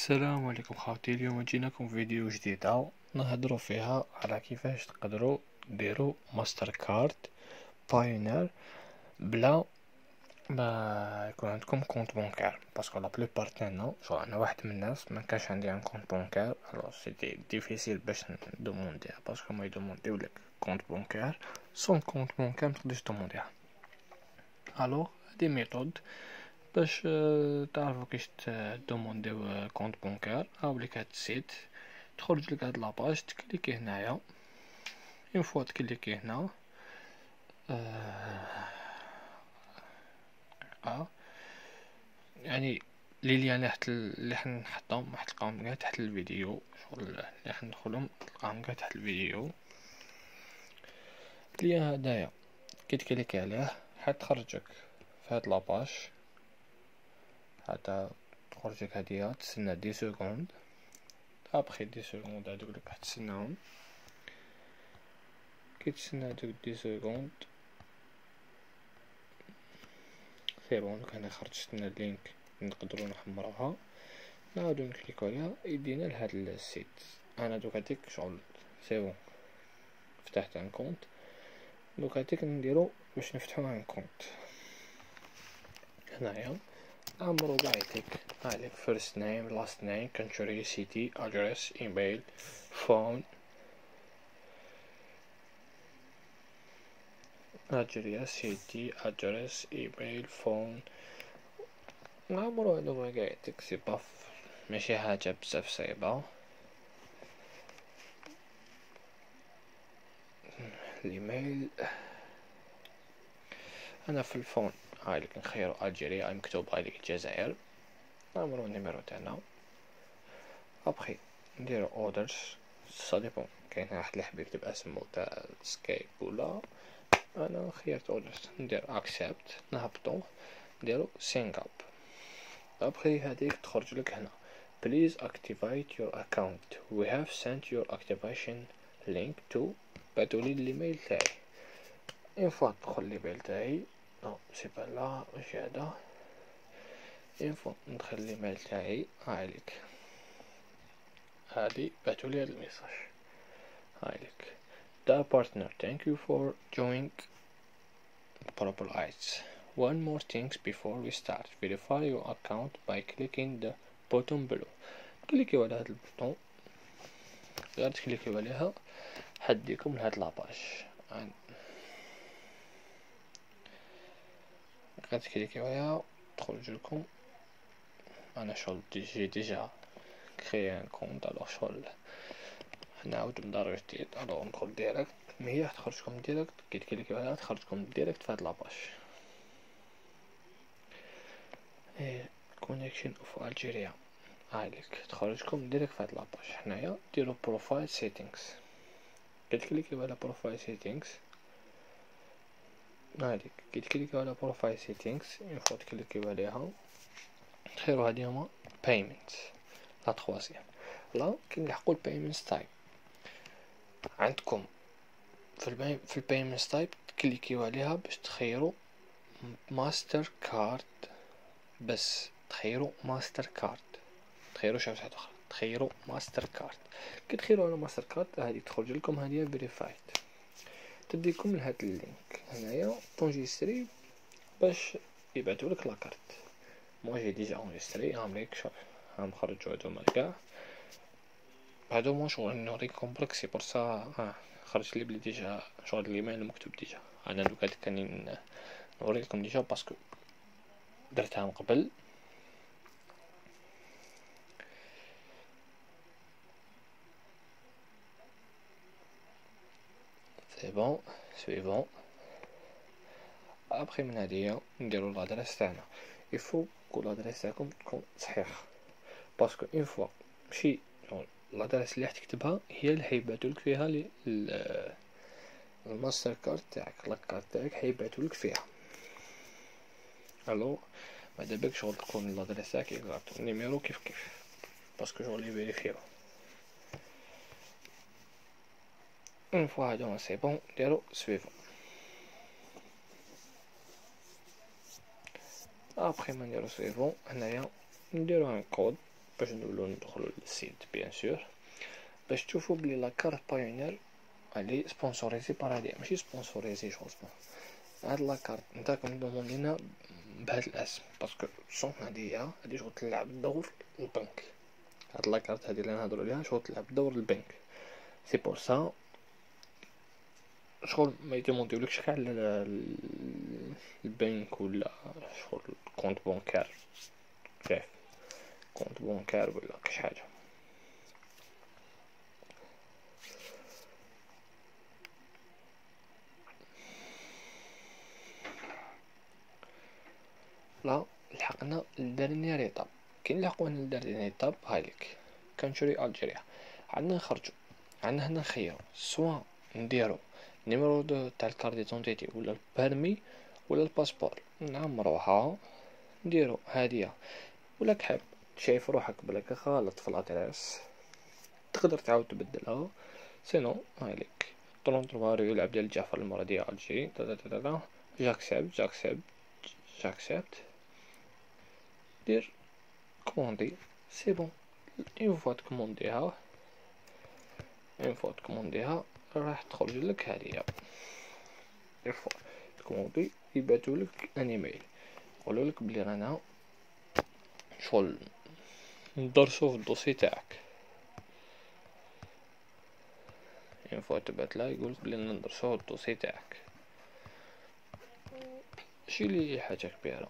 السلام عليكم خاوتي. اليوم جيناكم فيديو جديدة نهضروا فيها على كيفاش تقدروا ديروا ماستر كارد بايونير بلا ما يكون عندكم كونت بانكار، باسكو لا بلوبار تاعنا شغل انا واحد من الناس ما كانش عندي ان كونت بانكار. الوغ سيتي ديفيسيل باش ندومونديها، باسكو ما يدومونديو لك كونت بانكار سون كونت بانكار متقدرش دومونديها. الوغ هادي ميثود باش تعرفوا كيش دومونديو كونت بانكار. هاوليك هاد السيت، تخرج لك هاد لاباج، تكليكي هنايا. اون فوا تكليكي هنا يعني لي ليان اللي حنحطهم حتلقاهم كاع تحت الفيديو، شغل اللي حندخلهم تلقاهم كاع تحت الفيديو. ليان هدايا كي تكليكي عليه حتخرجك في هاد لاباج، حتى تخرجك هادية تسنى 10 سكوند. ابخي 10 سكوند هادوك لك حتسناهم. كي تسنى هادوك 10 سكوند سي بون. دوك هنا خرجت لنا اللينك نقدروا نحمروها، نعاودو نكليكو عليها يدينا لهاد السيت. انا دوك هاديك شغل سي بون فتحت ان كونت. دوك هاديك نديرو باش نفتحو ان كونت. هنايا عمرو كاع يعطيك هاديك فيرست نيم لاست نيم كونتري سيتي ادريس ايميل فون Address, city, address, email, phone. عمرو هادو ما قاعد تكسي باف، ماشي حاجة بزاف صعيبة. الايميل انا في الفون هايلك نخيرو الجيريا مكتوب هايلك الجزائر. عمرو النيميرو تاعنا. ابخي نديرو اوردرز سا ديبون، كاين واحد اللي حاب يكتب اسمو تاع سكايب ولا. انا خيرت اوردرز ندير اكسبت، نهبطو نديرو سينك اب. ابخي هاديك تخرج لك هنا please activate your account we have sent your activation link to بعتولي الايميل تاعي. اون فوا تدخل الايميل تاعي نو سي با لا ماشي هذا. اون فوا ندخل الايميل تاعي هايليك هادي بعتولي هاد الميساج هايليك دا partner thank you for joining Purple Eyes. One more things before we start. Verify your account by clicking the button below. كليكيو على هاد البوطون، غير تكليكيو عليها حديكم لهاد لاباج. غير تكليكيو عليها تخرج لكم. انا شغل جي ديجا كريي ان كونت، الوغ شغل نعاود ندار جديد. الوغ ندخل ديريكت، هي تخرجكم ديريكت. كي تكليكيو عليها تخرجكم ديريكت فهاد لاباج. كونيكشن اوف الجيريا هايليك تخرجكم ديريكت فهاد لاباج. هنايا ديرو بروفايل سيتينغز، كتكليكيو على بروفايل سيتينغز هاديك. كي تكليكيو على بروفايل سيتينغز اون فوا تكليكيو عليها تخيرو هادي هما بايمنت لا تخوازيام. لا كنلحقو البايمنت تايب عندكم في البايمنت تايب تكليكيو عليها باش تخيرو ماستر كارد. بس تخيرو ماستر كارد، تخيرو شي واحد اخر، تخيرو ماستر كارد. كي تخيرو على ماستر كارد هادي تخرج لكم هادي فيريفايد، تديكم لهاد اللينك هنايا تونجيستري باش يبعثوا لك لاكارت. مو جي ديجا اونجيستري هامليك شوف هام خرجوا هادوما كاع. هادوما شغل نوريكم برك سي بور سا خرج لي بلي ديجا شغل الايميل مكتوب ديجا. انا دوكا كاني نوريكم ديجا باسكو درتها من قبل. سي بون سويفون. ابخي من هادية نديرو لادريس تاعنا. يفو كل لادريس تاعكم تكون صحيحة، باسكو اون فوا ماشي لادريس اللي حتكتبها هي اللي حيبعتولك فيها الماستر كارد تاعك. لاكارت تاعك حيبعتولك فيها. الو ماذا بك شغل تكون لادريس تاعك اكزاكت النيميرو كيف باسكو شغل يفيريفيو. اون فوا هادو سي بون نديرو سويفون. ابخي ما نديرو سويفون هنايا نديرو ان كود باش نولو ندخلو للسيت بيان سور باش تشوفو بلي لاكارت بايونير اللي سبونسوريزي بار هادي ماشي سبونسوريزي جوستمون. هاد لاكارت نتاكم دوموندينا بهاد الاسم باسكو شغل هادي شغل تلعب دور البنك. هاد لاكارت هادي اللي نهضرو عليها شغل تلعب دور البنك، سي بور سا شغل ما يديمونديولكش كاع البنك ولا شغل كونت بونكار، شايف كونت بونكار ولا كاش حاجه. لا لحقنا لدرنيير ايطاب. كي نلحقونا لدرنيير ايطاب هايليك كنشري الجيريا. عندنا نخرجو، عندنا هنا نخيرو سوا نديرو نيميرو دو تاع الكارت ديدونتيتي ولا البيرمي ولا الباسبور، نعمروها نديرو هادية. ولا كحب شايف روحك بلاك غلط في لادريس تقدر تعاود تبدلها، سينو هايليك 33 ريول عبد الجعفر المرة ديال الجي جاكسبت دير كوموندي سي بون. اون فوا تكومونديها راح تخرج لك هادية. اون فوا تكوموندي يبعتولك ان ايميل يقولولك بلي رانا شغل ندرسو في الدوسي تاعك. اون فوا تبعت لا يقولك بلي ندرسو في الدوسي تاعك، ماشي لي حاجة كبيرة.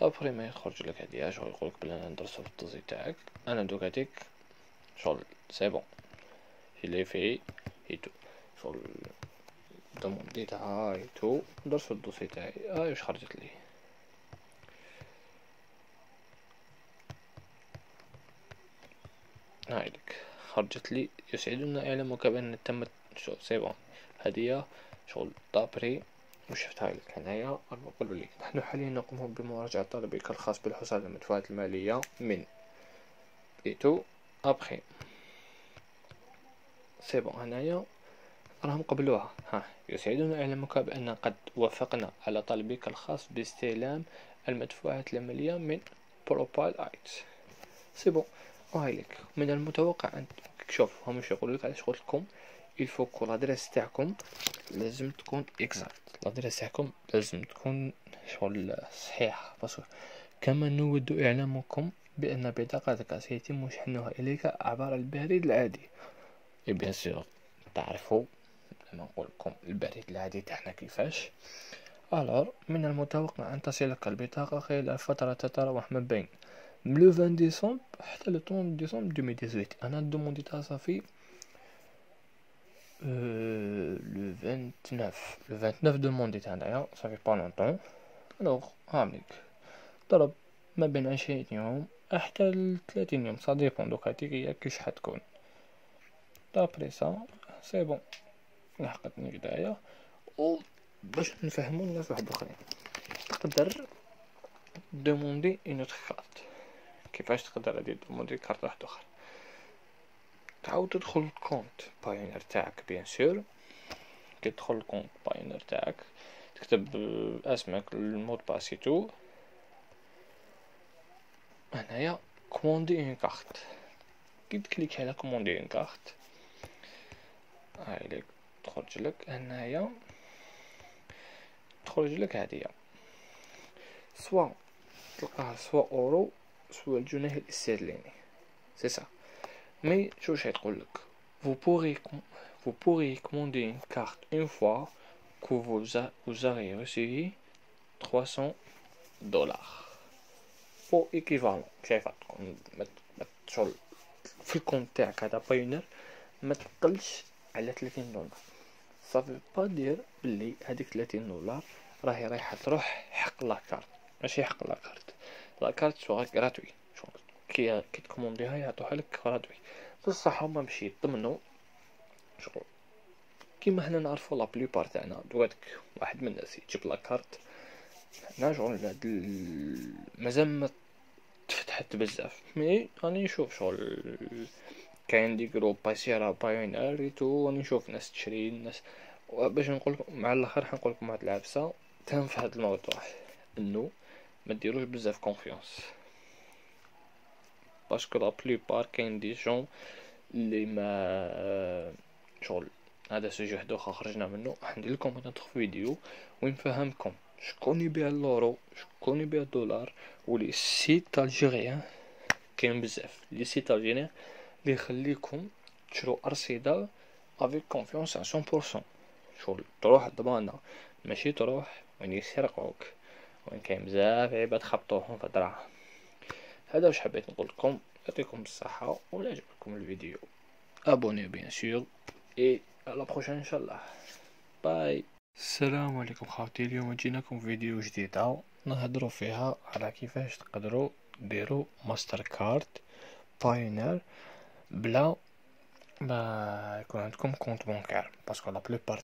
ابري ما يخرج لك هادي شغل يقولك بلي انا ندرسو في الدوسي تاعك، انا دوك هاديك شغل سي بون جي في ايتو شغل دومونديتها ايتو درسو الدوسي تاعي. واش خرجت لي هايليك خرجت لي يسعدنا اعلامك بان تمت شغل سي بون هادية شغل دابري وشفتها لك هنايا. نقول لك نحن حاليا نقوم بمراجعة طلبك الخاص بالحصول على المدفوعات المالية من ايتو ابخي سي بون. هنايا راهم قبلوها. يسعدنا اعلامك بان قد وافقنا على طلبك الخاص باستلام المدفوعات المالية من بروبال ايت سي بون. وهايليك من المتوقع ان شوف هم واش يقولوا لك على شغلكم الفوكو لادريس تاعكم لازم تكون اكزاكت، لادريس تاعكم لازم تكون شغل صحيحه باسكو كما نود اعلامكم بان بطاقتك سيتم شحنها اليك عبر البريد العادي. بيان سور تعرفوا انا نقول لكم البريد العادي تاعنا كيفاش. الور من المتوقع ان تصلك البطاقه خلال فتره تتراوح ما بين لو 20 ديسمبر حتى لو 30 ديسمبر 2018. انا دومونديتها صافي لو 29 دومونديت هنايا صافي با لونطون. الوغ هامليك ضرب ما بين 20 يوم حتى ل 30 يوم سا ديبون دوك هاديك هي كيش حتكون. دابري سا سي بون لحقتني كدايا. و باش نفهمو الناس واحد اخرين تقدر دوموندي اون اوتر كارت. كيفاش تقدر هادي دوموندي كارت واحد اخر؟ تعاود تدخل الكونت بايونير تاعك بيان سور. كي تدخل الكونت بايونير تاعك تكتب اسمك المود باسيتو هنايا كوموندي اون كارت. كي تكليك على كوموندي اون كارت هايليك تخرج لك هنايا تخرج لك هادية سوا تلقاها سوا اورو سوا الجنيه الاسترليني سي سا. مي شو شي تقول لك vous pourrez commander une carte une fois que vous aurez reçu $300 او ايكيفالون. شايفه شغل في الكونت تاعك هذا بايونير ما تقلش على $30. صافي با دير بلي هذيك $30 راهي رايحه تروح حق لاكارت ماشي حق لاكارت شغل غراتوي شغل كي تكومونديها يعطوها لك غراتوي. بصح هما باش يطمنوا شغل كيما حنا نعرفوا لا بلوبار تاعنا دواتك واحد من الناس يجيب لاكارت هنا شغل هاد مازال ما تفتحت بزاف، مي راني نشوف شغل كاين دي جروب يصير بايونير ريتو، راني نشوف ناس تشري الناس. باش نقولكم مع الاخر حنقولكم واحد العبسه تهم في هاد الموضوع، انه ما ديروش بزاف كونفيونس، باسكو لا بليبار كاين دي جون اللي ما شغل. هذا سوجي واحد اخر خرجنا منه، ندير لكم نطخ فيديو وين نفهمكم شكون يبيع اللورو شكون يبيع الدولار، ولي سيت الجيريان كاين بزاف لي سيت الجيريان اللي يخليكم تشرو ارصده افيك كونفيونس 100%. شغل تروح الضمانه، ماشي تروح وين يسرقوك، وين كاين بزاف عباد خبطوهم في الدراهم. هذا واش حبيت نقول لكم، يعطيكم الصحه ولا عجبكم الفيديو ابوني بيان سور اي على بروشين ان شاء الله. باي. السلام عليكم خاوتي، اليوم جيناكم فيديو جديده نهضروا فيها على كيفاش تقدروا ديروا ماستر كارد بايونير بلا ما يكون عندكم كونت بانكار، باسكو لا بلوبار